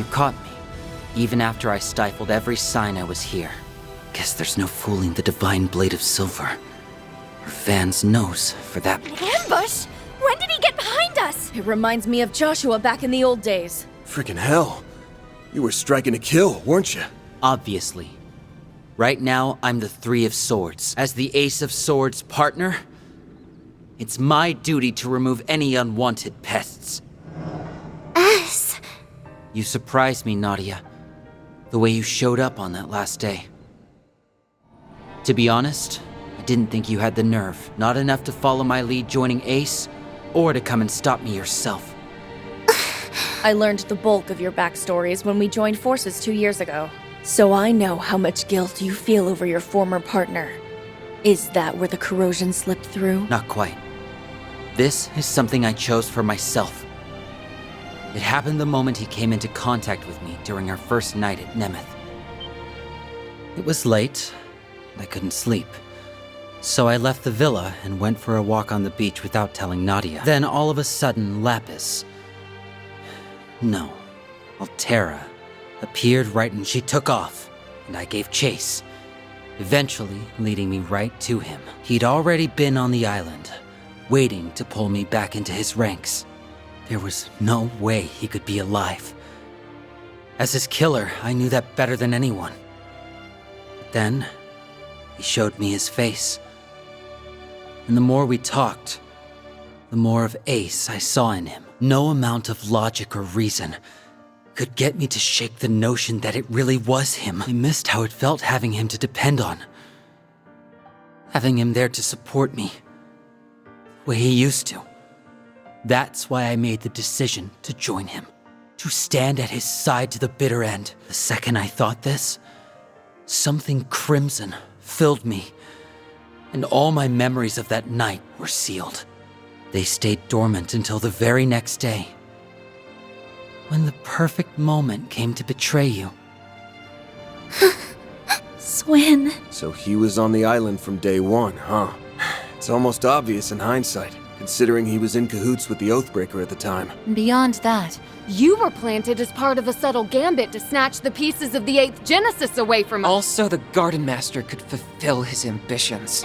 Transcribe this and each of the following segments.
You caught me, even after I stifled every sign I was here. Guess there's no fooling the divine blade of silver. Or Van's nose, for that. An ambush? When did he get behind us? It reminds me of Joshua back in the old days. Freaking hell. You were striking to kill, weren't you? Obviously. Right now, I'm the Three of Swords. As the Ace of Swords partner, it's my duty to remove any unwanted pests. Us? You surprised me, Nadia. The way you showed up on that last day. To be honest, I didn't think you had the nerve. Not enough to follow my lead joining Ace, or to come and stop me yourself. I learned the bulk of your backstories when we joined forces 2 years ago. So I know how much guilt you feel over your former partner. Is that where the corrosion slipped through? Not quite. This is something I chose for myself. It happened the moment he came into contact with me during our first night at Nemeth. It was late, and I couldn't sleep. So I left the villa and went for a walk on the beach without telling Nadia. Then all of a sudden, Lapis... No, Altera appeared right and she took off, and I gave chase, eventually leading me right to him. He'd already been on the island, waiting to pull me back into his ranks. There was no way he could be alive. As his killer, I knew that better than anyone. But then, he showed me his face. And the more we talked, the more of Ace I saw in him. No amount of logic or reason could get me to shake the notion that it really was him. I missed how it felt having him to depend on. Having him there to support me, the way he used to. That's why I made the decision to join him. To stand at his side to the bitter end. The second I thought this, something crimson filled me, and all my memories of that night were sealed. They stayed dormant until the very next day, when the perfect moment came to betray you. Swin. So he was on the island from day one, huh? It's almost obvious in hindsight, considering he was in cahoots with the Oathbreaker at the time. Beyond that, you were planted as part of a subtle gambit to snatch the pieces of the 8th Genesis away from us. Also, the Garden Master could fulfill his ambitions.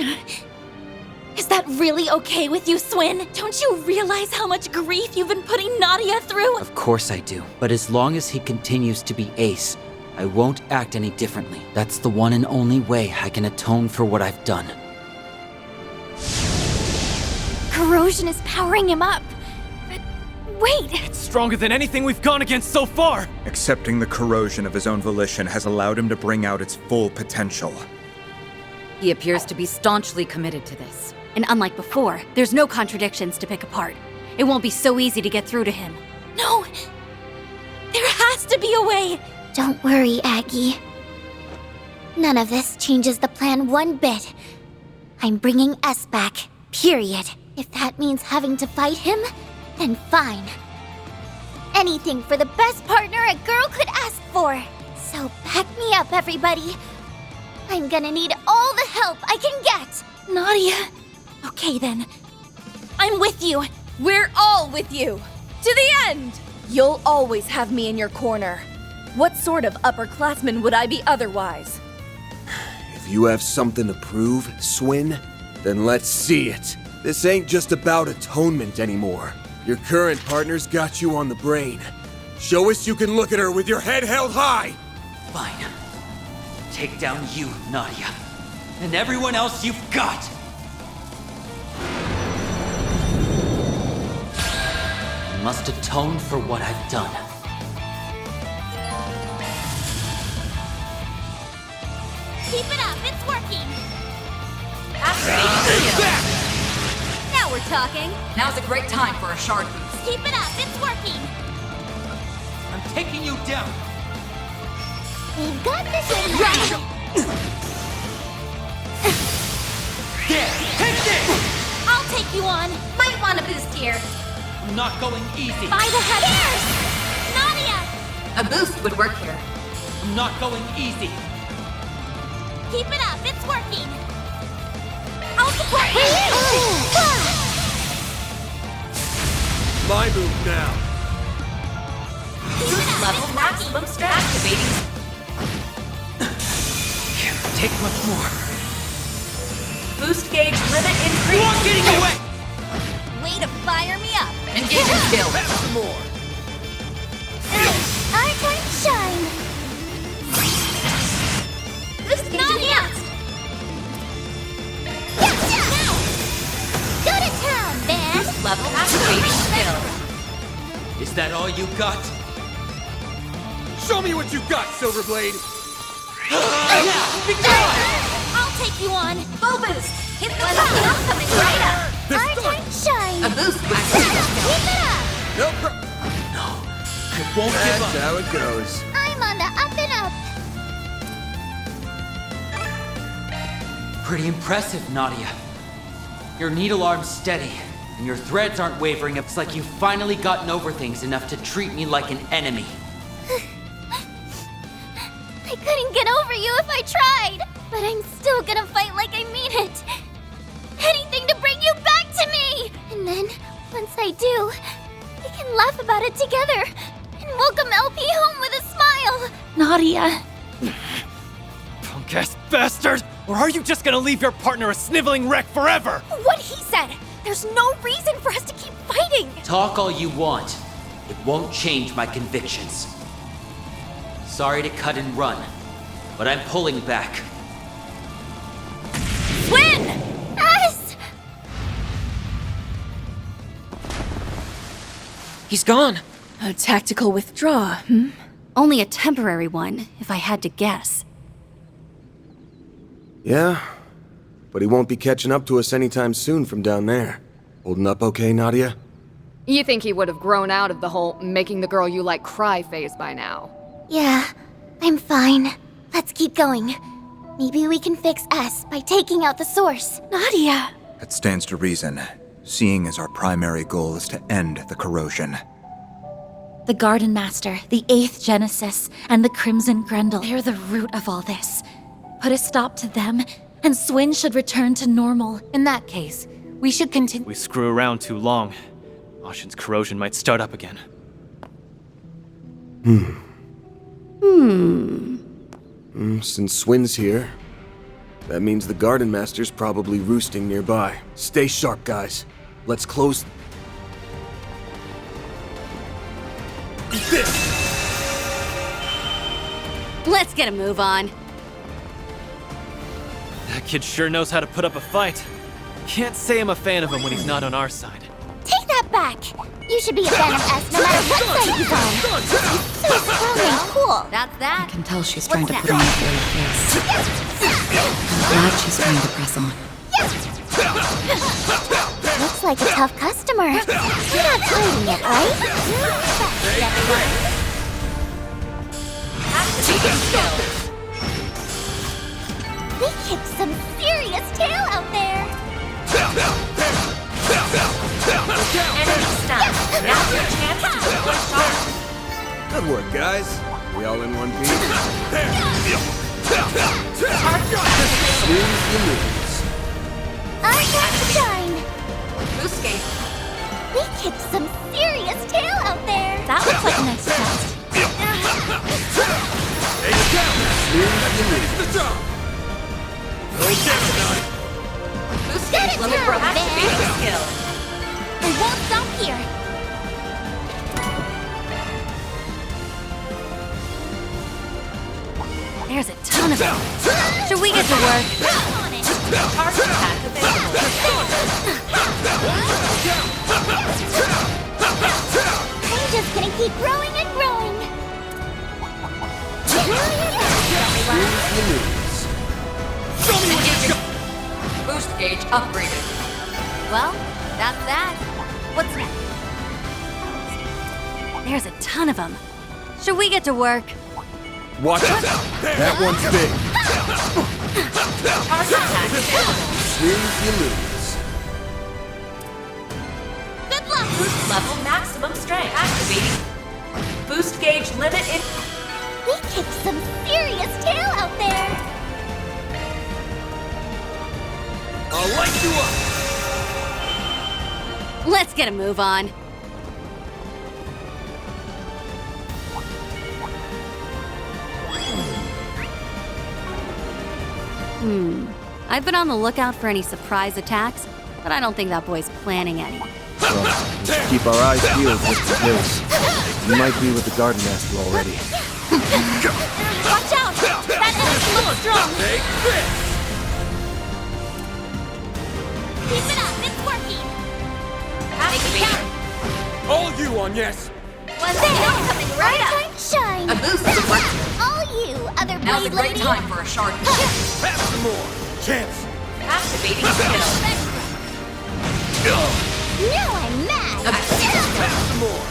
Is that really okay with you, Swin? Don't you realize how much grief you've been putting Nadia through? Of course I do. But as long as he continues to be Ace, I won't act any differently. That's the one and only way I can atone for what I've done. Corrosion is powering him up. But wait! It's stronger than anything we've gone against so far! Accepting the corrosion of his own volition has allowed him to bring out its full potential. He appears to be staunchly committed to this. And unlike before, there's no contradictions to pick apart. It won't be so easy to get through to him. No! There has to be a way! Don't worry, Aggie. None of this changes the plan one bit. I'm bringing S back, period. If that means having to fight him, then fine. Anything for the best partner a girl could ask for. So back me up, everybody. I'm gonna need all the help I can get. Nadia. Okay then. I'm with you. We're all with you! To the end! You'll always have me in your corner. What sort of upperclassman would I be otherwise? If you have something to prove, Swin, then let's see it. This ain't just about atonement anymore. Your current partner's got you on the brain. Show us you can look at her with your head held high! Fine. Take down you, Nadia. And everyone else you've got! I must atone for what I've done. Keep it up, it's working! Now we're talking. Now's a great time for a shard boost. Keep it up, it's working! I'm taking you down! We've got this in hand! There! Take this! I'll take you on! Might want a boost here. I'm not going easy. By the head! Nadia! A boost would work here. I'm not going easy. Keep it up, it's working! I'll support you! My move now. Keep it up, it's working! maximum strength. Activating. Can't take much more. Boost gauge limit increase. You aren't getting away! Way to fire me up! Engaging skill. More. Our time to shine! Boost gauge enhanced. Go to town, man! Boost level activating skill. Is that all you got? Show me what you got, Silverblade! I'll take you on! Full boost. Hit the top. Coming right up. Our time to shine! A boost with Keep it up! No It won't give That's up. how it goes. I'm on the up and up! Pretty impressive, Nadia. Your needle arm's steady, and your threads aren't wavering. It's like you've finally gotten over things enough to treat me like an enemy. I couldn't get over you if I tried! But I'm still gonna fight like I mean it! Anything to bring you back to me! And then, once I do, we can laugh about it together and welcome LP home with a smile! Nadia. Punk-ass bastard! Or are you just gonna leave your partner a sniveling wreck forever? What he said! There's no reason for us to keep fighting! Talk all you want. It won't change my convictions. Sorry to cut and run, but I'm pulling back. Win! Us! He's gone. A tactical withdrawal, hmm? Only a temporary one, if I had to guess. Yeah, but he won't be catching up to us anytime soon from down there. Holding up okay, Nadia? You think he would have grown out of the whole making the girl you like cry phase by now? Yeah, I'm fine. Let's keep going. Maybe we can fix S by taking out the source. Nadia. It stands to reason, seeing as our primary goal is to end the corrosion. The Garden Master, the 8th Genesis, and the Crimson Grendel. They're the root of all this. Put a stop to them, and Swin should return to normal. In that case, we should continue. We screw around too long. Ashen's corrosion might start up again. Since Swin's here, that means the Garden Master's probably roosting nearby. Stay sharp, guys. Let's close... Eat this! Let's get a move on. That kid sure knows how to put up a fight. Can't say I'm a fan of him when he's not on our side. Take that back! You should be a fan of S no matter what side he's on. He's so strong and cool. That's that. I can tell she's What's trying to that? put on a brave face. I'm glad she's trying to press on. Looks like a tough customer. You're not hiding it, right? Activating skill. We kicked some serious tail out there. Enemy stunned. Now's your chance to deploy charge. Good work, guys. We all in one piece? Swings the moves. Our time to shine. Boost gauge. We kicked some serious tail out there. That looks like a nice test. Boost Get gauge it limit down, for man. activating skill. We won't stop here. There's a ton of them. Should we get to work? On it. Charge attack available. I'm just gonna keep growing and growing. Engaging. Boost gauge upgraded. Well, that's that. What's next? There's a ton of them. Should we get to work? Watch it. That one's big. Charge attack available. Swings you lose. Good luck. Boost level maximum strength. Activating. Boost gauge limit in. We kicked some serious tail out there. I'll light you up. Let's get a move on. I've been on the lookout for any surprise attacks, but I don't think that boy's planning any. Well, we should keep our eyes peeled just in case. You might be with the Garden Master already. Watch out! That enemy looks strong! Take this! Keep it up, it's working! Activating. All you on yes! Was it coming right up? Shine! A boost is working. All you, other Now's a blade great lady! time for a shard. Have some more! Chance! Activating skill. Now I'm mad! Have some more!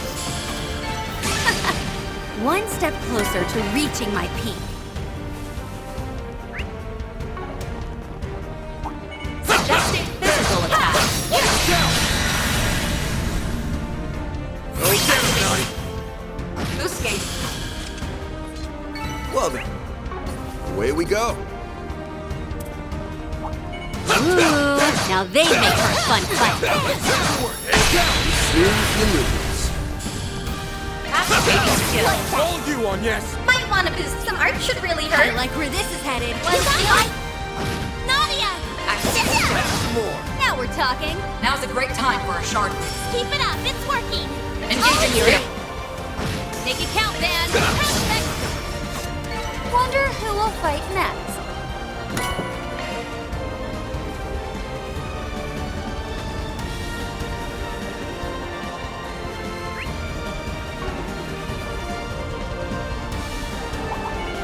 One step closer to reaching my peak. Suggesting physical attack. Boost gauge. Well then, away we go. Ooh, now they make for a fun fight. Here's the moves. Activating skill. All you on yes! Might want to boost some art, should really I like where this is headed. Nadia! Have some more! Now we're talking. Now's a great time for a shard boost. Keep it up, it's working. Engaging skill. Make it count, man. Wonder who will fight next.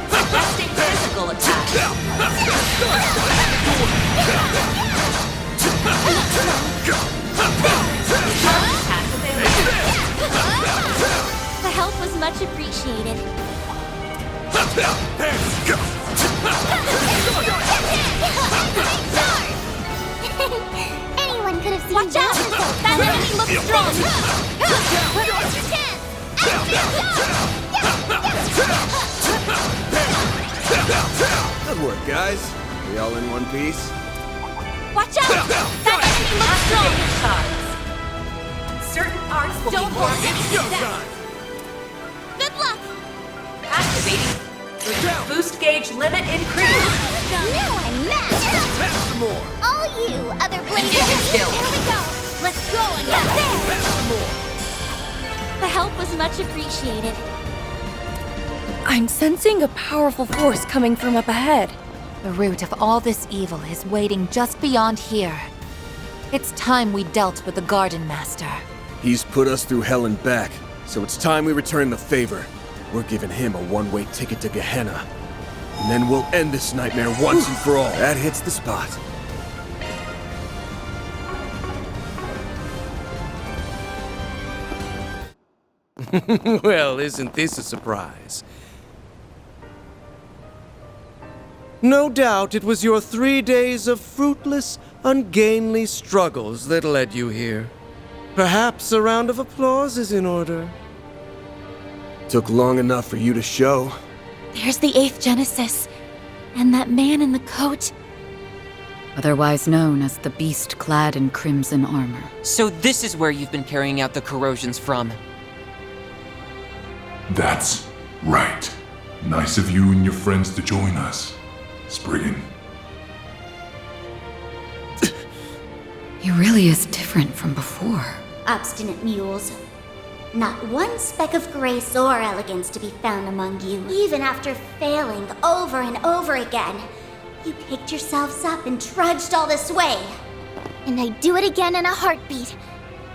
Suggesting physical attack. Attack available. The help was much appreciated. Anyone could have seen Watch out! That enemy looks strong. What's your chance? Good work, guys. We all in one piece? Watch out! That enemy looks strong. Activating times. Certain arts will Don't be more force it. Showtime! Good luck. activating. Boost gauge limit increased. Now I'm mad. Have some more! All you, other blades. Engaging skill. Here we go. Let's go and get there. Have some more! The help was much appreciated. I'm sensing a powerful force coming from up ahead. The root of all this evil is waiting just beyond here. It's time we dealt with the Garden Master. He's put us through hell and back, so it's time we return the favor. We're giving him a one-way ticket to Gehenna. And then we'll end this nightmare once and for all. That hits the spot. Well, isn't this a surprise? No doubt it was your 3 days of fruitless, ungainly struggles that led you here. Perhaps a round of applause is in order. Took long enough for you to show. There's the 8th Genesis. And that man in the coat. Otherwise known as the beast clad in crimson armor. So this is where you've been carrying out the corrosions from. That's right. Nice of you and your friends to join us, Spriggan. He really is different from before. Obstinate mules. Not one speck of grace or elegance to be found among you. Even after failing over and over again, you picked yourselves up and trudged all this way. And I'd do it again in a heartbeat.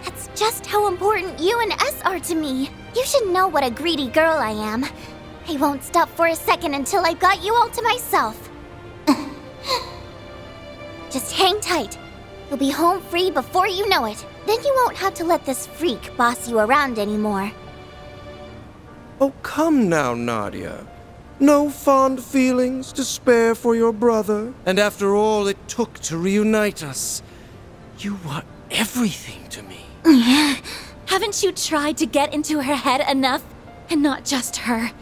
That's just how important you and S are to me. You should know what a greedy girl I am. I won't stop for a second until I got you all to myself. Just hang tight. You'll be home free before you know it. Then you won't have to let this freak boss you around anymore. Oh, come now, Nadia. No fond feelings to spare for your brother. And after all it took to reunite us, you were everything to me. Haven't you tried to get into her head enough? And not just her.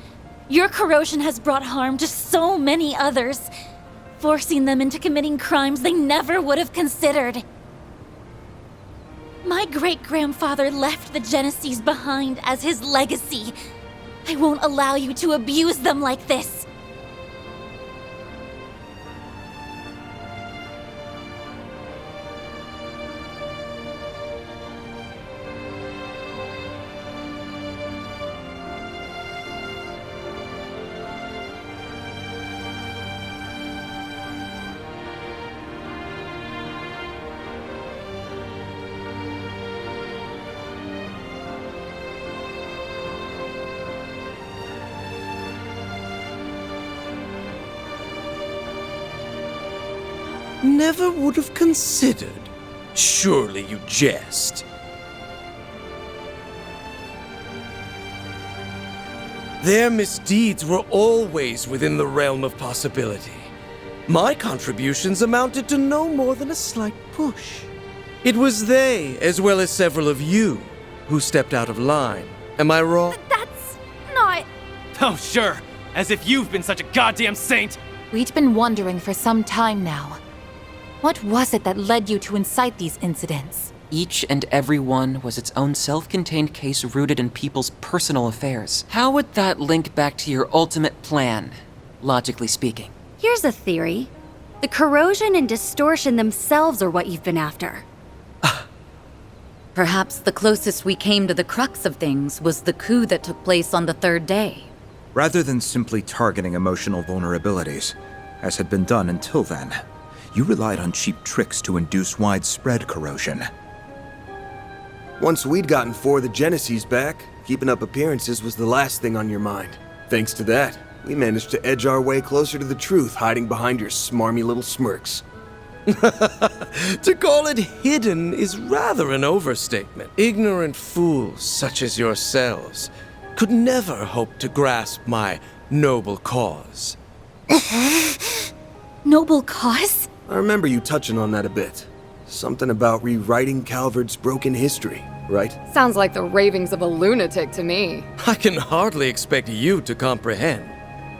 Your corrosion has brought harm to so many others, forcing them into committing crimes they never would have considered. My great-grandfather left the Genesis behind as his legacy. I won't allow you to abuse them like this. never would have considered. Surely you jest. Their misdeeds were always within the realm of possibility. My contributions amounted to no more than a slight push. It was they, as well as several of you, who stepped out of line. Am I wrong? That's not... Oh, sure. As if you've been such a goddamn saint. We'd been wondering for some time now. What was it that led you to incite these incidents? Each and every one was its own self-contained case rooted in people's personal affairs. How would that link back to your ultimate plan, logically speaking? Here's a theory. The corrosion and distortion themselves are what you've been after. Perhaps the closest we came to the crux of things was the coup that took place on the third day. Rather than simply targeting emotional vulnerabilities, as had been done until then, you relied on cheap tricks to induce widespread corrosion. Once we'd gotten 4 of the Genesis back, keeping up appearances was the last thing on your mind. Thanks to that, we managed to edge our way closer to the truth, hiding behind your smarmy little smirks. To call it hidden is rather an overstatement. Ignorant fools such as yourselves could never hope to grasp my noble cause. Noble cause? I remember you touching on that a bit. Something about rewriting Calvard's broken history, right? Sounds like the ravings of a lunatic to me. I can hardly expect you to comprehend.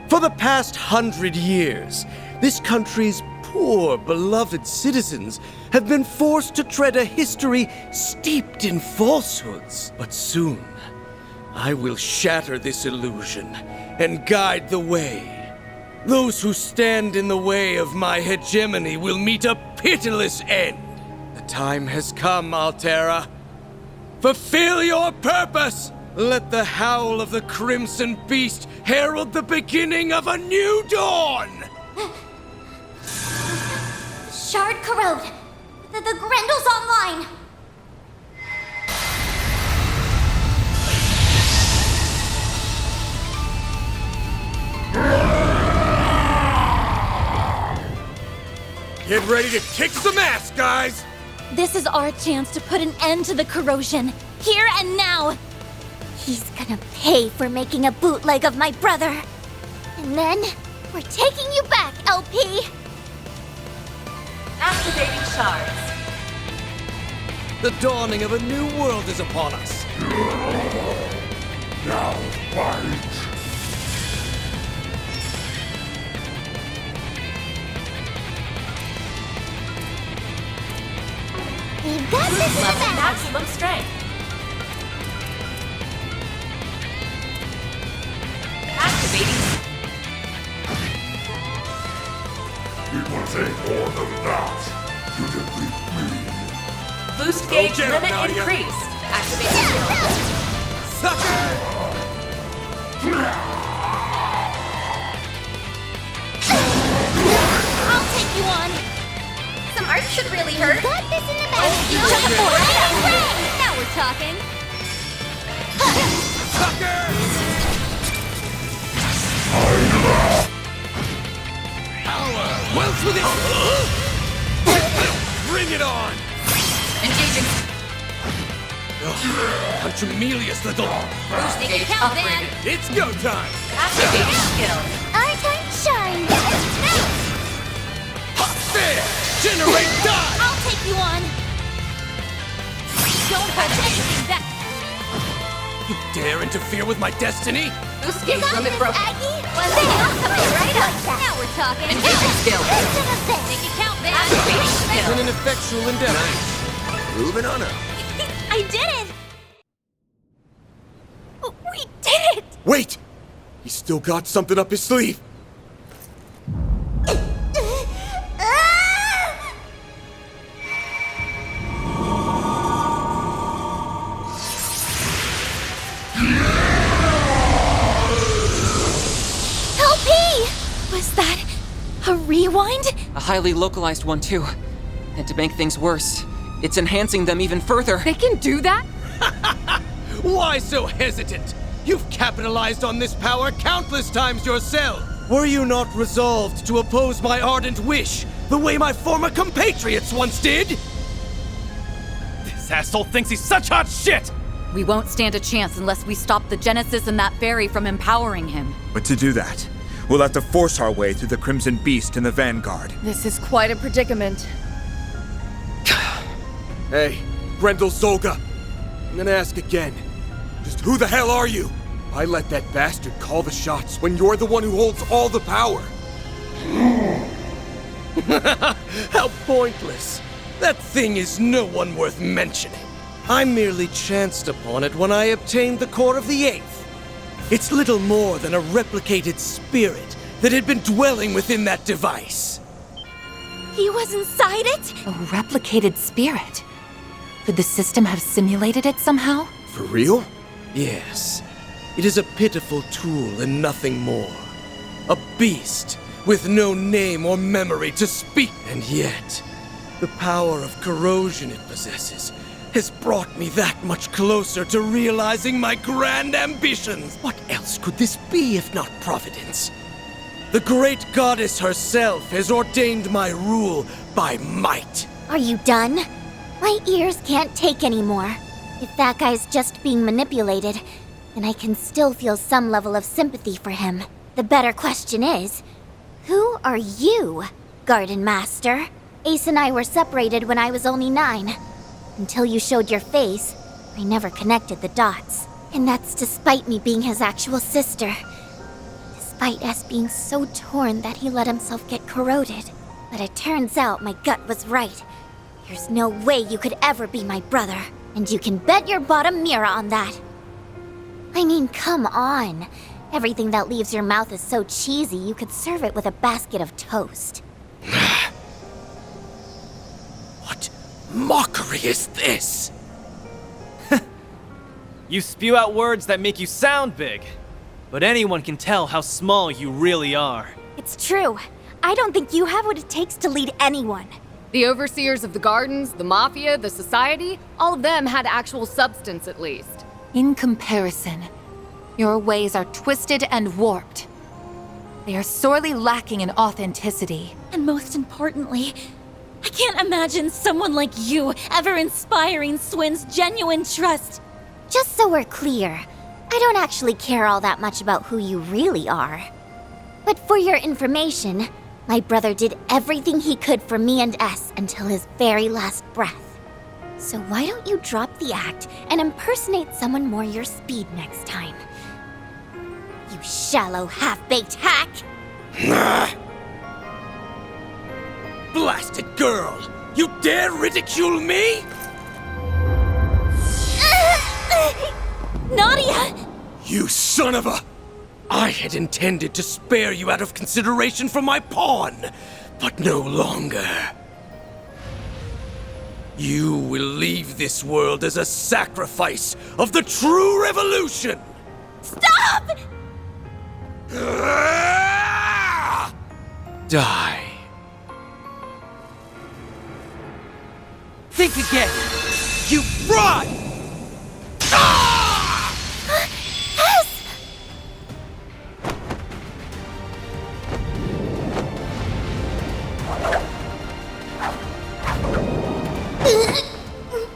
For the past 100 years, this country's poor, beloved citizens have been forced to tread a history steeped in falsehoods. But soon, I will shatter this illusion and guide the way. Those who stand in the way of my hegemony will meet a pitiless end. The time has come, Altera. Fulfill your purpose! Let the howl of the Crimson Beast herald the beginning of a new dawn! Shard corrode. The Grendel's online. Get ready to kick some ass, guys! This is our chance to put an end to the corrosion, here and now! He's gonna pay for making a bootleg of my brother. And then, we're taking you back, LP! Activating shards. The dawning of a new world is upon us. Now fight! We've got this in the Level bag! maximum strength. Activating. It will take more than that to defeat me. Boost gauge get him, limit Nadia. increased. Activating skill. I'll take you on! Some art should really hurt. Got this in the bag! Now we're talking! Wells with it! Bring it on! Engaging. Contumelious little... Boost gauge upgraded. It's go time! Activating skill. Our time shine! There! Generate die! I'll take you on! Don't hold anything back. You dare interfere with my destiny? Boost gauge limit broken. Aggie? Well, coming right up! Now we're talking! Engaging skill. Make it count, man! Activating skill. An ineffectual endeavor. Moving on up. I did it! We did it! Wait! He's still got something up his sleeve! Was that a rewind? A highly localized one, too. And to make things worse, it's enhancing them even further. They can do that? Why so hesitant? You've capitalized on this power countless times yourself. Were you not resolved to oppose my ardent wish the way my former compatriots once did! This asshole thinks he's such hot shit! We won't stand a chance unless we stop the Genesis and that fairy from empowering him. But to do that, we'll have to force our way through the Crimson Beast and the Vanguard. This is quite a predicament. Hey, Grendel Zolga. I'm gonna ask again. Just who the hell are you? I let that bastard call the shots when you're the one who holds all the power. How pointless. That thing is no one worth mentioning. I merely chanced upon it when I obtained the core of the Eighth. It's little more than a replicated spirit that had been dwelling within that device. He was inside it? A replicated spirit? Could the system have simulated it somehow? For real? Yes. It is a pitiful tool and nothing more. A beast with no name or memory to speak. And yet, the power of corrosion it possesses has brought me that much closer to realizing my grand ambitions. What else could this be if not Providence? The great goddess herself has ordained my rule by might. Are you done? My ears can't take anymore. If that guy's just being manipulated, then I can still feel some level of sympathy for him. The better question is, who are you, Garden Master? Ace and I were separated when I was only 9. Until you showed your face, I never connected the dots. And that's despite me being his actual sister. Despite us being so torn that he let himself get corroded. But it turns out my gut was right. There's no way you could ever be my brother. And you can bet your bottom mirror on that. I mean, come on. Everything that leaves your mouth is so cheesy you could serve it with a basket of toast. What mockery is this? You spew out words that make you sound big, but anyone can tell how small you really are. It's true. I don't think you have what it takes to lead anyone. The overseers of the gardens, the mafia, the society, all of them had actual substance at least. In comparison, your ways are twisted and warped. They are sorely lacking in authenticity. And most importantly, I can't imagine someone like you ever inspiring Swin's genuine trust. Just so we're clear, I don't actually care all that much about who you really are. But for your information, my brother did everything he could for me and S until his very last breath. So why don't you drop the act and impersonate someone more your speed next time? You shallow, half-baked hack! Blasted girl! You dare ridicule me? Nadia! You son of a... I had intended to spare you out of consideration for my pawn, but no longer. You will leave this world as a sacrifice of the true revolution! Stop! Die. Think again! You fraud!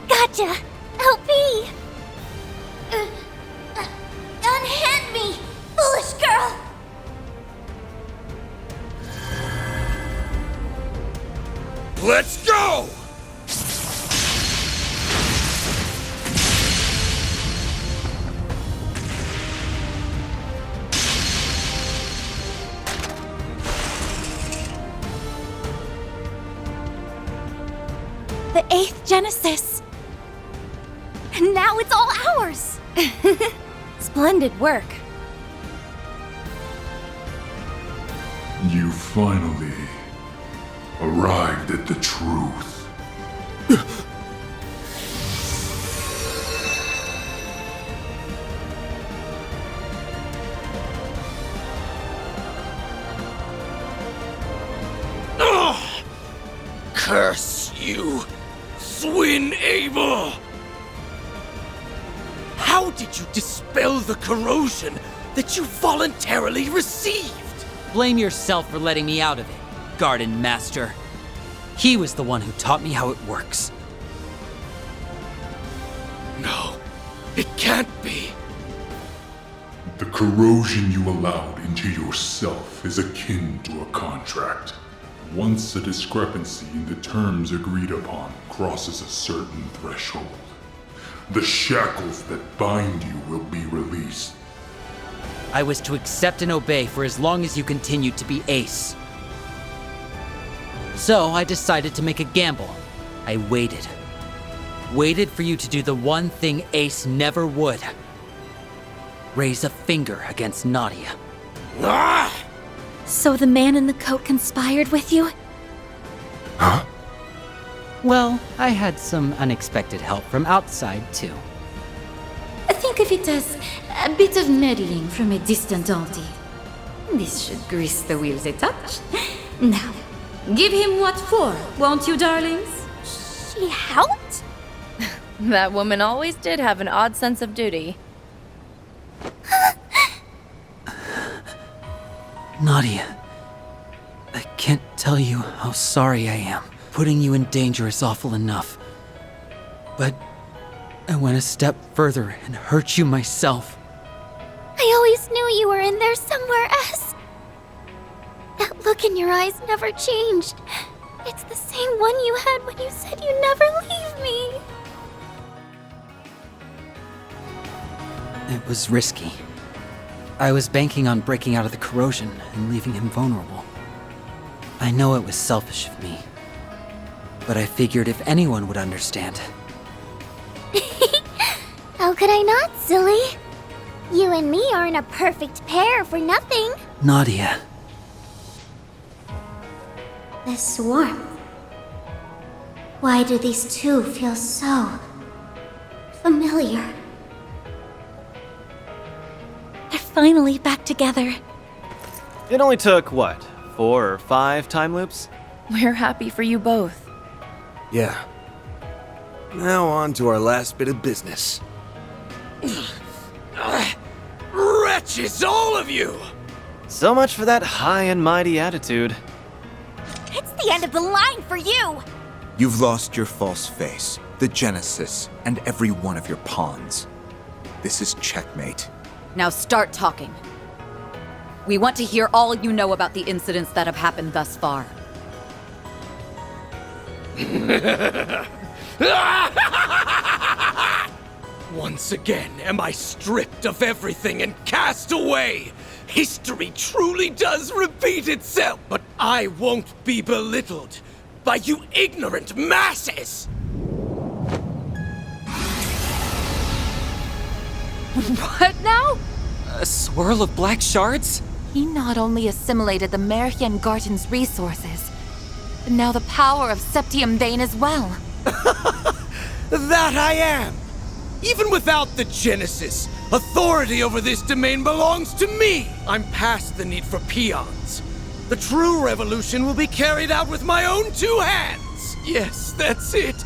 Gotcha! Help me! Unhand me, foolish girl! Let's go! The 8th Genesis! And now it's all ours! Splendid work. You finally arrived at the truth. Curse you, Swin Abel! How did you dispel the corrosion that you voluntarily received? Blame yourself for letting me out of it, Garden Master. He was the one who taught me how it works. No, it can't be. The corrosion you allowed into yourself is akin to a contract. Once a discrepancy in the terms agreed upon crosses a certain threshold, the shackles that bind you will be released. I was to accept and obey for as long as you continued to be Ace. So I decided to make a gamble. I waited. Waited for you to do the one thing Ace never would. Raise a finger against Nadia. Ah! So the man in the coat conspired with you? Huh? Well, I had some unexpected help from outside, too. Think of it as a bit of meddling from a distant auntie. This should grease the wheels a touch. Now, give him what for, won't you, darlings? She helped? That woman always did have an odd sense of duty. Nadia, I can't tell you how sorry I am. Putting you in danger is awful enough. But I went a step further and hurt you myself. I always knew you were in there somewhere else. That look in your eyes never changed. It's the same one you had when you said you'd never leave me. It was risky. I was banking on breaking out of the corrosion and leaving him vulnerable. I know it was selfish of me, but I figured if anyone would understand. How could I not, silly? You and me aren't a perfect pair for nothing. Nadia. This warmth. Why do these two feel so familiar? They're finally back together. It only took, what, 4 or 5 time loops? We're happy for you both. Yeah. Now on to our last bit of business. Wretches, all of you! So much for that high and mighty attitude. It's the end of the line for you! You've lost your false face, the Genesis, and every one of your pawns. This is checkmate. Now start talking. We want to hear all you know about the incidents that have happened thus far. Once again am I stripped of everything and cast away. History truly does repeat itself, but I won't be belittled by you ignorant masses! What now? A swirl of black shards? He not only assimilated the Märchengarten's resources, but now the power of Septium Bane as well. That I am! Even without the Genesis, authority over this domain belongs to me! I'm past the need for peons. The true revolution will be carried out with my own 2 hands! Yes, that's it!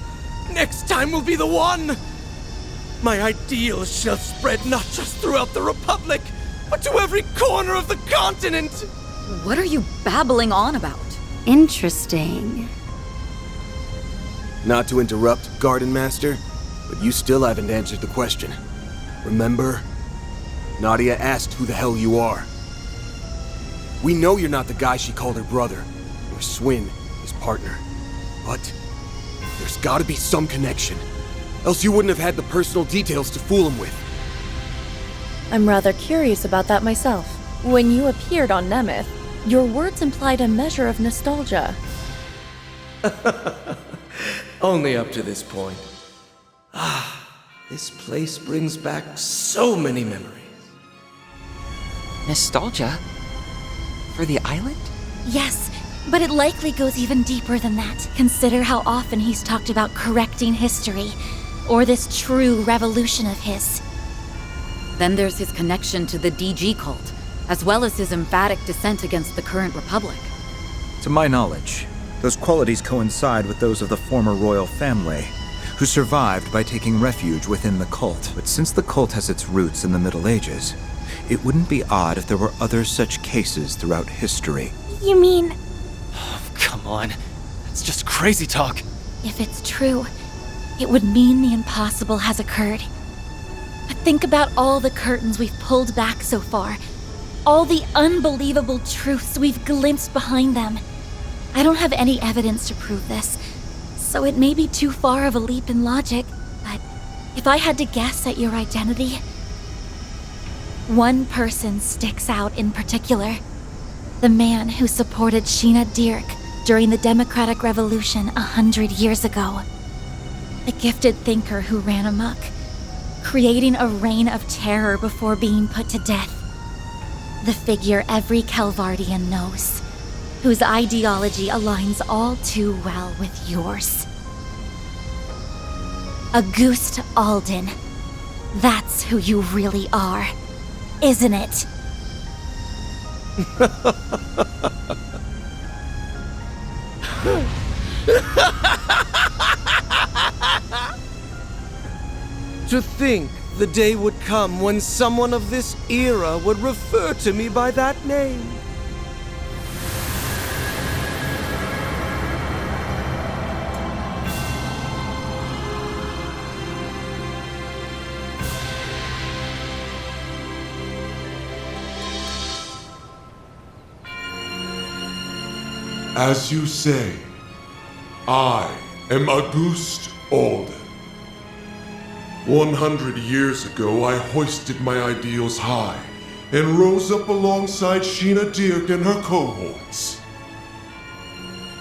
Next time will be the one! My ideals shall spread not just throughout the Republic, but to every corner of the continent! What are you babbling on about? Interesting. Not to interrupt, Garden Master, but you still haven't answered the question. Remember? Nadia asked who the hell you are. We know you're not the guy she called her brother, or Swin, his partner. But there's gotta be some connection. Else you wouldn't have had the personal details to fool him with. I'm rather curious about that myself. When you appeared on Nemeth, your words implied a measure of nostalgia. Only up to this point. This place brings back so many memories. Nostalgia? For the island? Yes, but it likely goes even deeper than that. Consider how often he's talked about correcting history, or this true revolution of his. Then there's his connection to the DG cult, as well as his emphatic dissent against the current republic. To my knowledge, those qualities coincide with those of the former royal family, who survived by taking refuge within the cult. But since the cult has its roots in the Middle Ages, it wouldn't be odd if there were other such cases throughout history. You mean... Oh, come on. It's just crazy talk. If it's true, it would mean the impossible has occurred. But think about all the curtains we've pulled back so far. All the unbelievable truths we've glimpsed behind them. I don't have any evidence to prove this, so it may be too far of a leap in logic, but if I had to guess at your identity, one person sticks out in particular. The man who supported Sheena Dirk during the Democratic Revolution 100 years ago. The gifted thinker who ran amok, creating a reign of terror before being put to death. The figure every Calvardian knows, whose ideology aligns all too well with yours. Auguste Alden. That's who you really are, isn't it? To think the day would come when someone of this era would refer to me by that name. As you say, I am Auguste Alden. 100 years ago, I hoisted my ideals high and rose up alongside Sheena Dirk and her cohorts.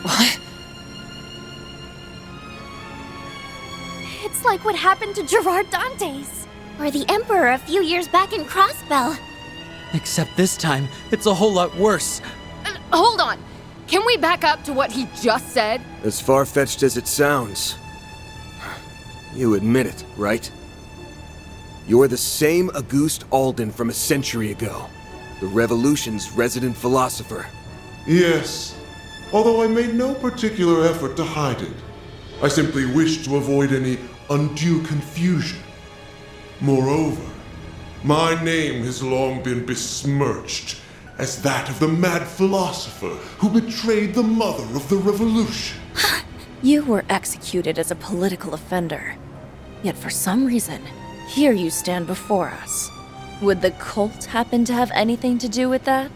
What? It's like what happened to Gerard Dantes. Or the Emperor a few years back in Crossbell. Except this time, it's a whole lot worse. Hold on. Can we back up to what he just said? As far-fetched as it sounds. You admit it, right? You're the same Auguste Alden from a century ago. The Revolution's resident philosopher. Yes, although I made no particular effort to hide it. I simply wished to avoid any undue confusion. Moreover, my name has long been besmirched as that of the mad philosopher who betrayed the mother of the revolution. You were executed as a political offender. Yet for some reason, here you stand before us. Would the cult happen to have anything to do with that?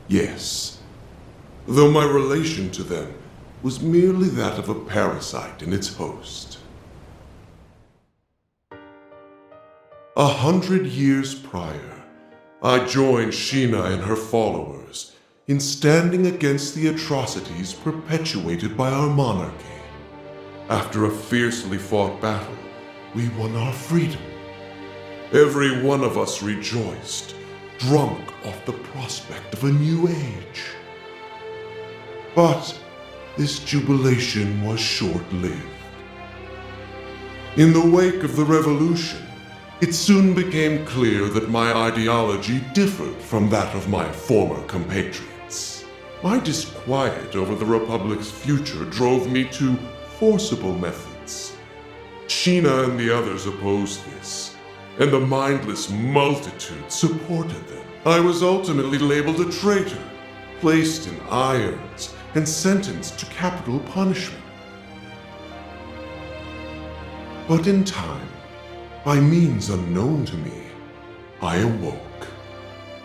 Yes. Though my relation to them was merely that of a parasite in its host. 100 years prior, I joined Sheena and her followers in standing against the atrocities perpetuated by our monarchy. After a fiercely fought battle, we won our freedom. Every one of us rejoiced, drunk off the prospect of a new age. But this jubilation was short-lived. In the wake of the revolution, it soon became clear that my ideology differed from that of my former compatriots. My disquiet over the Republic's future drove me to forcible methods. Sheena and the others opposed this, and the mindless multitude supported them. I was ultimately labeled a traitor, placed in irons, and sentenced to capital punishment. But in time, by means unknown to me, I awoke.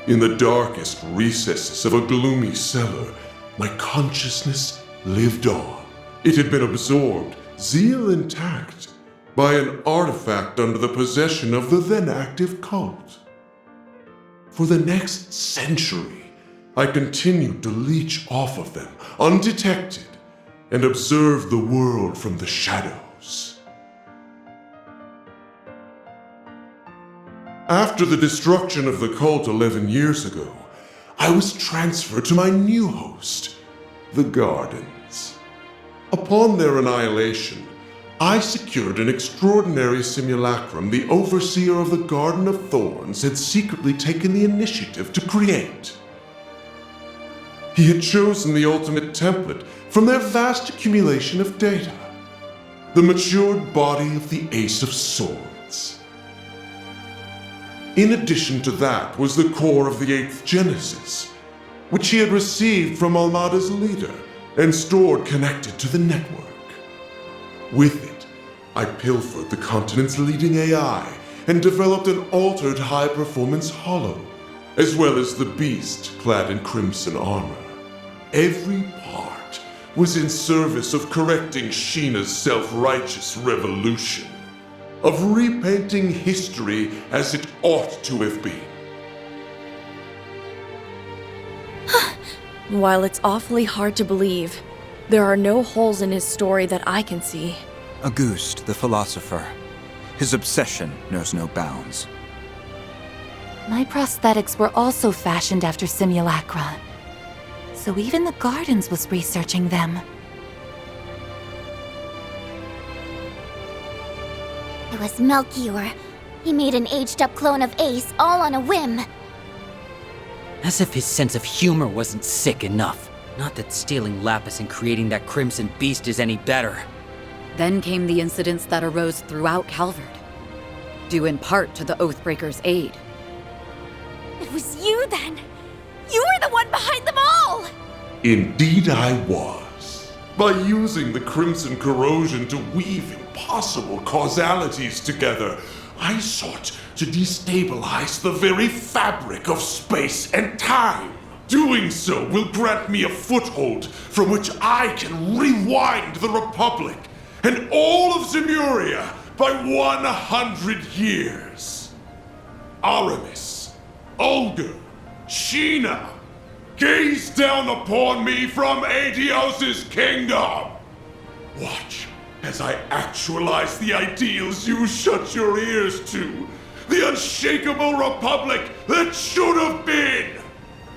In the darkest recesses of a gloomy cellar, my consciousness lived on. It had been absorbed, zeal intact, by an artifact under the possession of the then active cult. For the next century, I continued to leech off of them, undetected, and observe the world from the shadows. After the destruction of the cult 11 years ago, I was transferred to my new host, the Gardens. Upon their annihilation, I secured an extraordinary simulacrum the overseer of the Garden of Thorns had secretly taken the initiative to create. He had chosen the ultimate template from their vast accumulation of data, the matured body of the Ace of Swords. In addition to that was the core of the 8th Genesis, which he had received from Almada's leader and stored connected to the network. With it, I pilfered the continent's leading AI and developed an altered high-performance hollow, as well as the beast clad in crimson armor. Every part was in service of correcting Sheena's self-righteous revolution, of repainting history as it ought to have been. While it's awfully hard to believe, there are no holes in his story that I can see. Auguste, the philosopher. His obsession knows no bounds. My prosthetics were also fashioned after simulacra. So even the Gardens was researching them. It was Melchior. He made an aged-up clone of Ace all on a whim. As if his sense of humor wasn't sick enough. Not that stealing Lapis and creating that crimson beast is any better. Then came the incidents that arose throughout Calvard, due in part to the Oathbreaker's aid. It was you then! You were the one behind them all! Indeed I was. By using the crimson corrosion to weave impossible causalities together, I sought to destabilize the very fabric of space and time. Doing so will grant me a foothold from which I can rewind the Republic and all of Zemuria by 100 years. Aramis, Olga, Sheena, gaze down upon me from Aetios' kingdom. Watch as I actualize the ideals you shut your ears to. The unshakable Republic that should have been.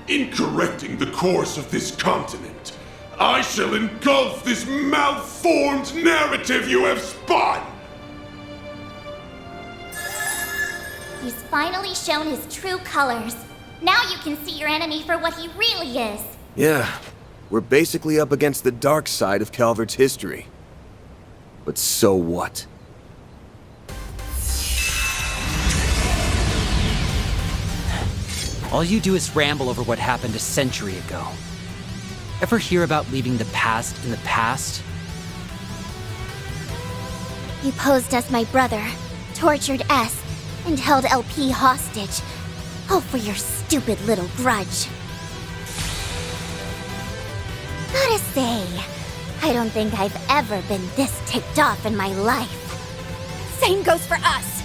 In correcting the course of this continent, I shall engulf this malformed narrative you have spun! He's finally shown his true colors. Now you can see your enemy for what he really is. Yeah, we're basically up against the dark side of Calvard's history. But so what? All you do is ramble over what happened a century ago. Ever hear about leaving the past in the past? You posed as my brother, tortured S, and held LP hostage. All for your stupid little grudge. Gotta say, I don't think I've ever been this ticked off in my life. Same goes for us.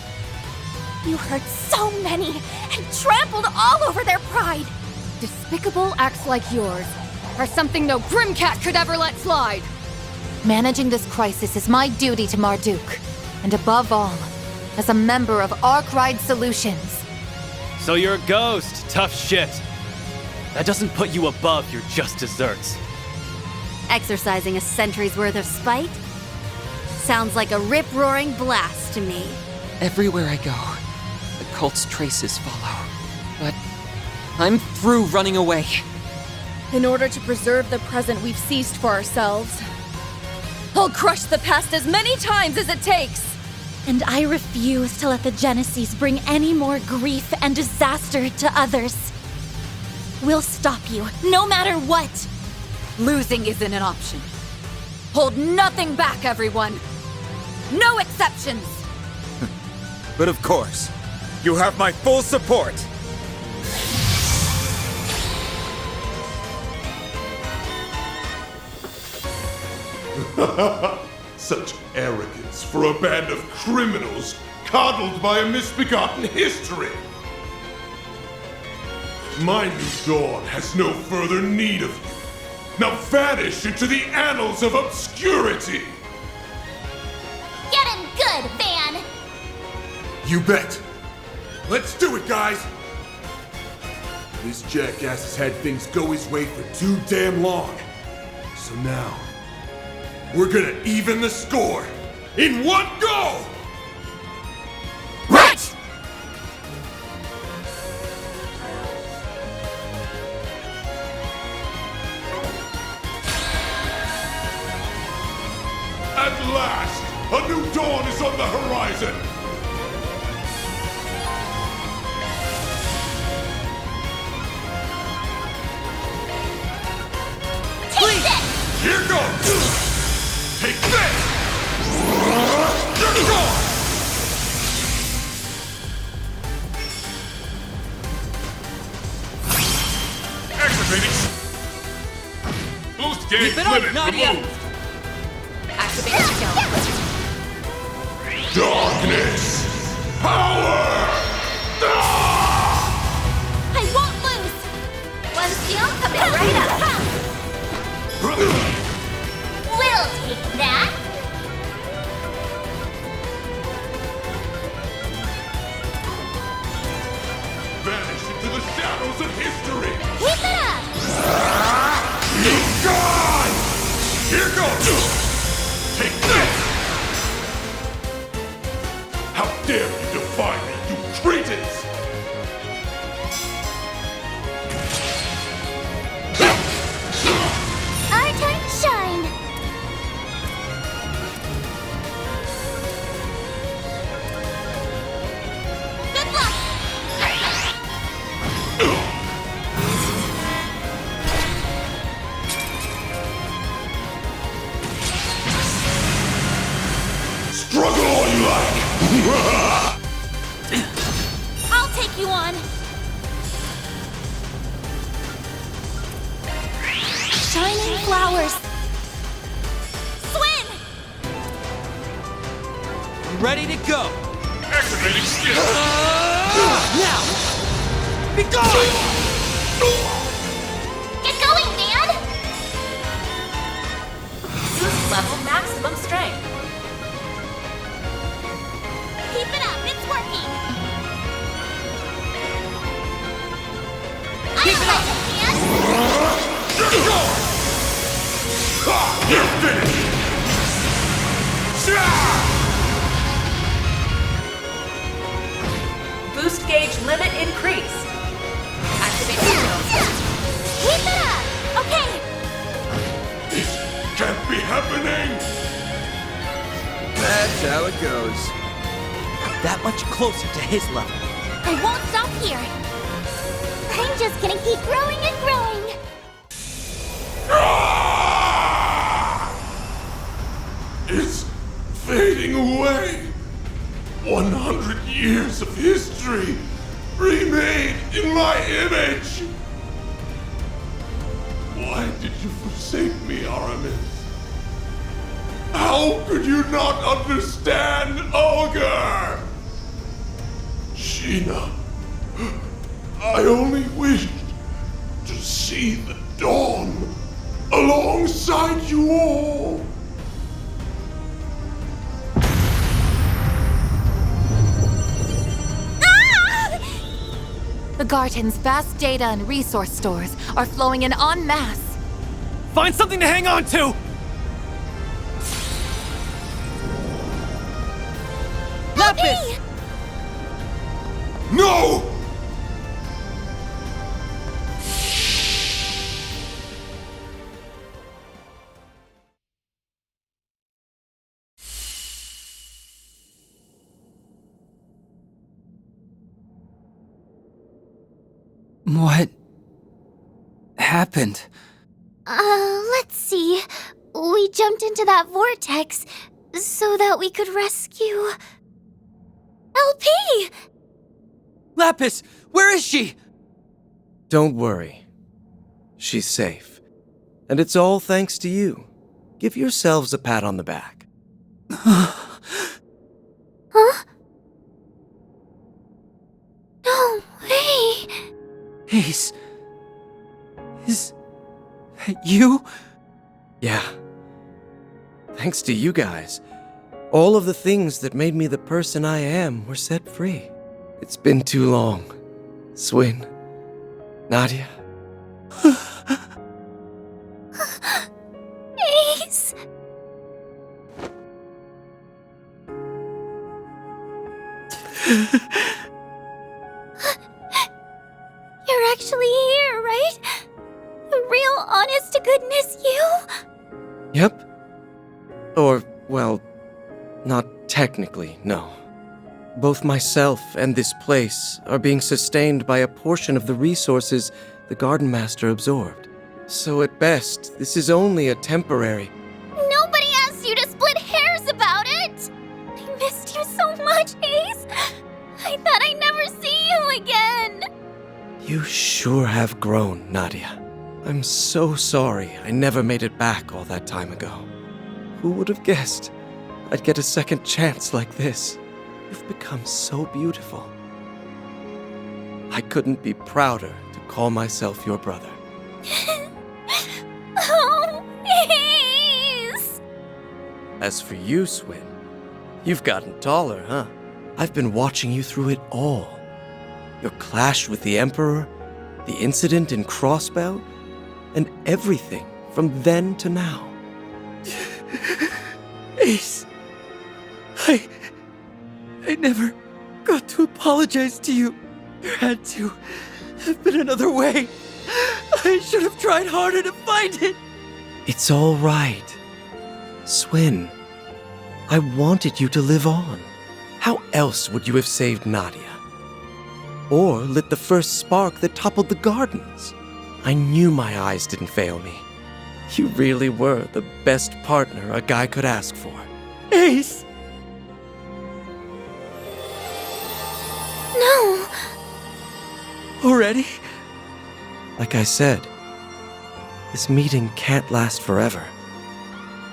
You hurt so many and trampled all over their pride. Despicable acts like yours are something no Grimcat could ever let slide. Managing this crisis is my duty to Marduk, and above all, as a member of Arkwright Solutions. So you're a ghost, tough shit. That doesn't put you above your just desserts. Exercising a century's worth of spite? Sounds like a rip-roaring blast to me. Everywhere I go, the cult's traces follow. But I'm through running away. In order to preserve the present we've seized for ourselves, I'll crush the past as many times as it takes. And I refuse to let the Genesis bring any more grief and disaster to others. We'll stop you, no matter what. Losing isn't an option. Hold nothing back, everyone. No exceptions. But of course, you have my full support. Such arrogance for a band of criminals coddled by a misbegotten history. My new dawn has no further need of you. Now vanish into the annals of obscurity! Get him good, Van! You bet. Let's do it, guys! This jackass has had things go his way for too damn long. So now, we're gonna even the score in one go! Right! At last, a new dawn is on the horizon! Take this! Here goes! Take this! You're gone! Activating! Boost gauge limit removed! Activate skill. Darkness! Power! I won't lose! One skill coming right up. We'll take that! Vanish into the shadows of history! Keep it up! You're gone! Here goes! Take this! How dare you defy me, you cretins! Our turn to shine! Good luck! Struggle all you like! I'll take you on! Shining flowers! Swim! I'm ready to go. Activating skill! Now! Be gone! Get going, Van! Boost level maximum strength. Keep it up, it's working! Keep it up! Van! You're gone! You're finished! Boost gauge limit increased. Activate skills. Keep it up! Okay! This can't be happening! That's how it goes. That much closer to his level. I won't stop here! I'm just gonna keep growing and growing! It's fading away. 100 years of history remade in my image. Why did you forsake me, Aramis? How could you not understand Augur? Sheena, I only wished to see the dawn alongside you all. The Garden's vast data and resource stores are flowing in en masse. Find something to hang on to! Lapis! No! What happened? Let's see. We jumped into that vortex so that we could rescue... LP! Lapis, where is she? Don't worry. She's safe. And it's all thanks to you. Give yourselves a pat on the back. Huh? No way! Ace... Is... that you? Yeah. Thanks to you guys. All of the things that made me the person I am were set free. It's been too long. Swin. Nadia. Ace! You're actually here, right? The real, honest-to-goodness you? Yep. Or, well, not technically, no. Both myself and this place are being sustained by a portion of the resources the Garden Master absorbed. So at best, this is only a temporary... Nobody asked you to split hairs about it! I missed you so much, Ace! I thought I'd never see you again! You sure have grown, Nadia. I'm so sorry I never made it back all that time ago. Who would have guessed I'd get a second chance like this? You've become so beautiful. I couldn't be prouder to call myself your brother. Oh, Ace! As for you, Swin, you've gotten taller, huh? I've been watching you through it all. Your clash with the Emperor, the incident in Crossbell, and everything from then to now. Ace... I never got to apologize to you. There had to have been another way. I should have tried harder to find it. It's all right. Swin, I wanted you to live on. How else would you have saved Nadia? Or lit the first spark that toppled the gardens? I knew my eyes didn't fail me. You really were the best partner a guy could ask for. Ace! No! Already? Like I said, this meeting can't last forever.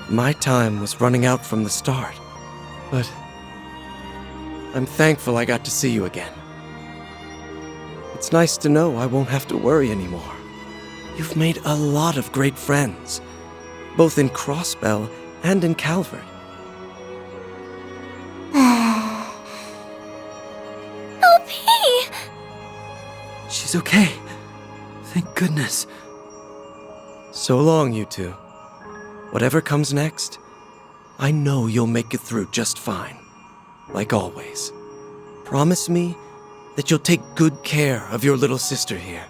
My time was running out from the start, but I'm thankful I got to see you again. It's nice to know I won't have to worry anymore. You've made a lot of great friends, both in Crossbell and in Calvert. LP! She's okay. Thank goodness. So long, you two. Whatever comes next, I know you'll make it through just fine. Like always. Promise me that you'll take good care of your little sister here.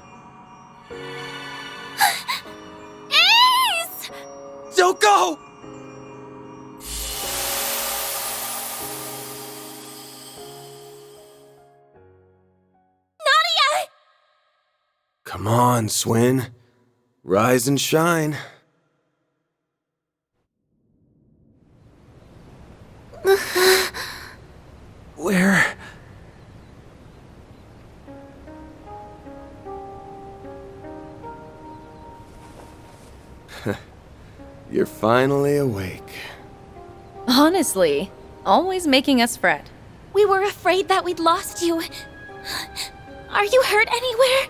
Ace! Don't go! Nadia! Come on, Swin. Rise and shine. Where? You're finally awake. Honestly, always making us fret. We were afraid that we'd lost you. Are you hurt anywhere?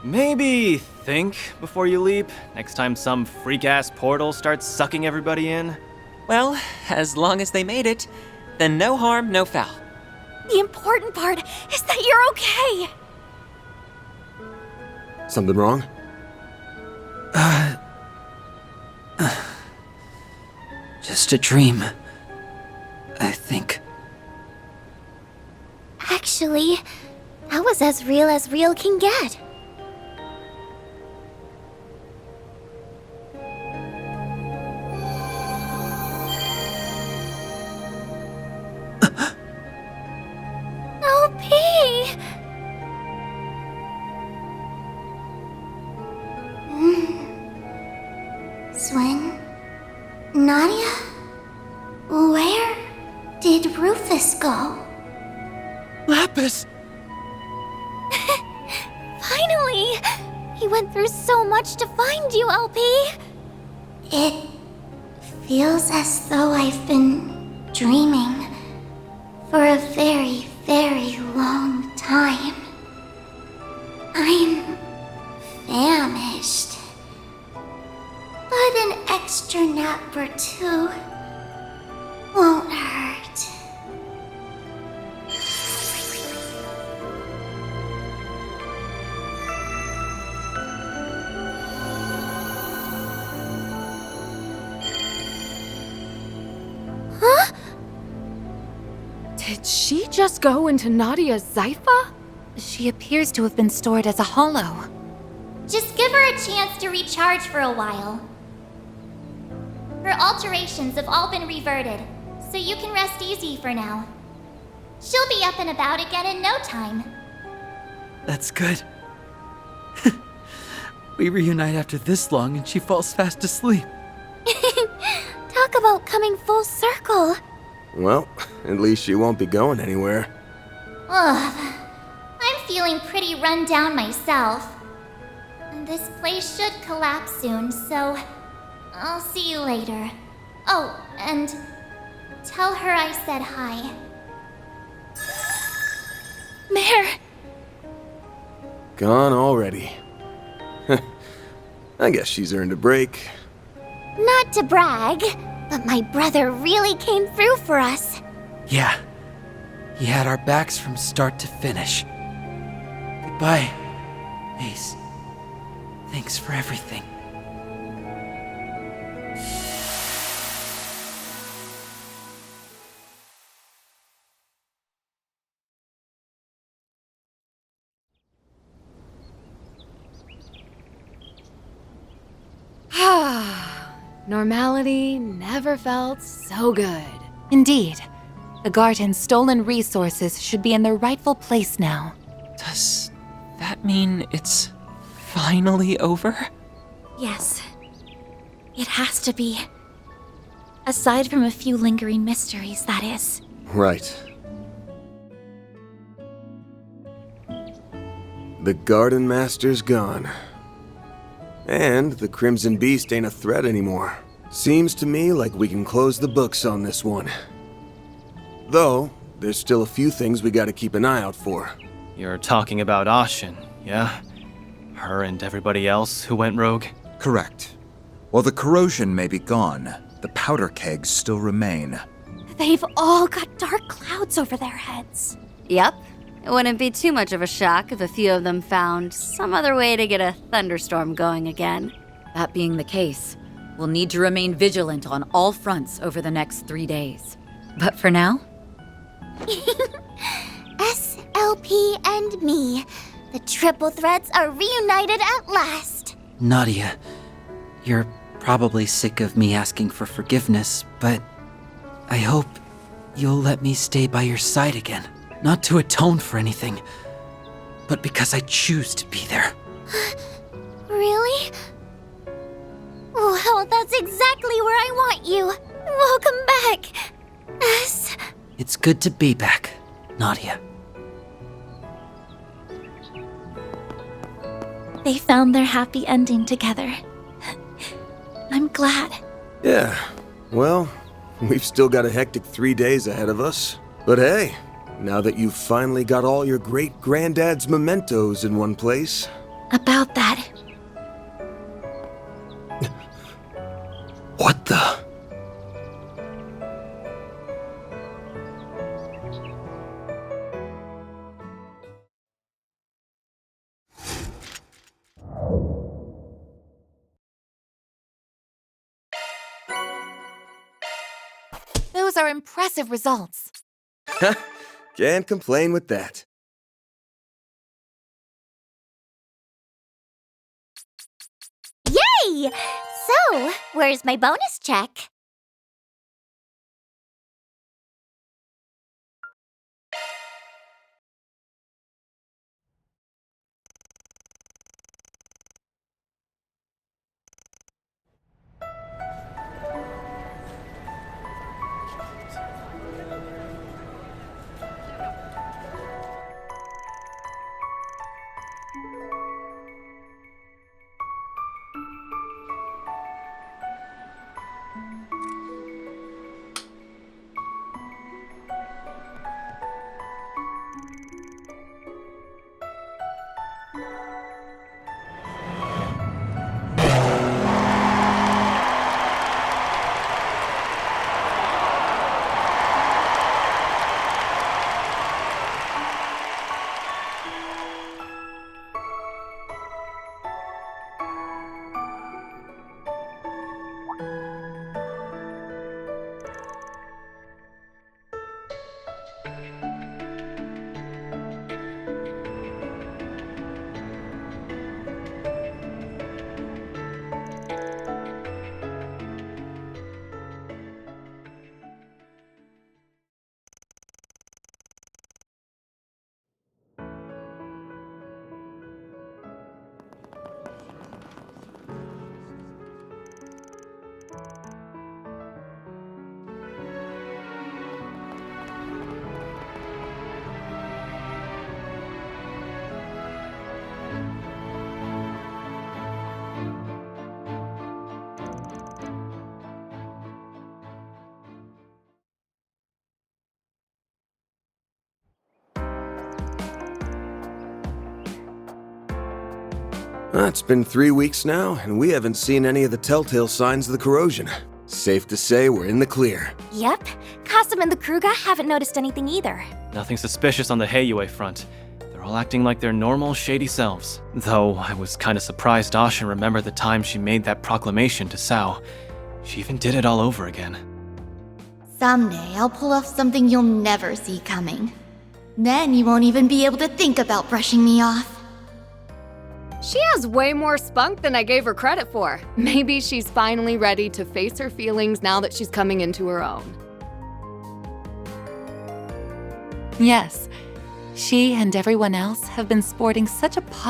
Maybe think before you leap, next time some freak-ass portal starts sucking everybody in. Well, as long as they made it, then no harm, no foul. The important part is that you're okay. Something wrong? Just a dream, I think. Actually, that was as real can get. LP! Swin? Nadia? Where did Rufus go? Lapis! Finally! He went through so much to find you, LP! It feels as though I've been dreaming for a very, very long time. I'm famished. But an extra nap or two won't hurt. Huh? Did she just go into Nadia's Zypha? She appears to have been stored as a hollow. Just give her a chance to recharge for a while. Her alterations have all been reverted, so you can rest easy for now. She'll be up and about again in no time. That's good. We reunite after this long and she falls fast asleep. Talk about coming full circle. Well, at least she won't be going anywhere. Ugh. I'm feeling pretty run down myself. This place should collapse soon, so I'll see you later. Oh, and tell her I said hi. Mare! Gone already. I guess she's earned a break. Not to brag, but my brother really came through for us. Yeah. He had our backs from start to finish. Goodbye, Ace. Thanks for everything. Normality never felt so good. Indeed. The garden's stolen resources should be in their rightful place now. Does that mean it's finally over? Yes. It has to be. Aside from a few lingering mysteries, that is. Right. The Garden Master's gone. And the Crimson Beast ain't a threat anymore. Seems to me like we can close the books on this one. Though, there's still a few things we gotta keep an eye out for. You're talking about Ashin, yeah? Her and everybody else who went rogue? Correct. While the corrosion may be gone, the powder kegs still remain. They've all got dark clouds over their heads. Yep. It wouldn't be too much of a shock if a few of them found some other way to get a thunderstorm going again. That being the case, we'll need to remain vigilant on all fronts over the next 3 days. But for now... SLP and me. The triple threats are reunited at last. Nadia, you're probably sick of me asking for forgiveness, but I hope you'll let me stay by your side again. Not to atone for anything, but because I choose to be there. Really? Well, that's exactly where I want you. Welcome back, S. It's good to be back, Nadia. They found their happy ending together. I'm glad. Yeah, well, we've still got a hectic 3 days ahead of us. But hey, now that you've finally got all your great-granddad's mementos in one place... About that, What the... Those are impressive results. Can't complain with that. Yay! So, where's my bonus check? It's been 3 weeks now, and we haven't seen any of the telltale signs of the corrosion. Safe to say we're in the clear. Yep. Kasum and the Kruga haven't noticed anything either. Nothing suspicious on the Heiyue front. They're all acting like their normal, shady selves. Though I was kinda surprised Asha remembered the time she made that proclamation to Sao. She even did it all over again. Someday I'll pull off something you'll never see coming. Then you won't even be able to think about brushing me off. She has way more spunk than I gave her credit for. Maybe she's finally ready to face her feelings now that she's coming into her own. yes, she and everyone else have been sporting such a positive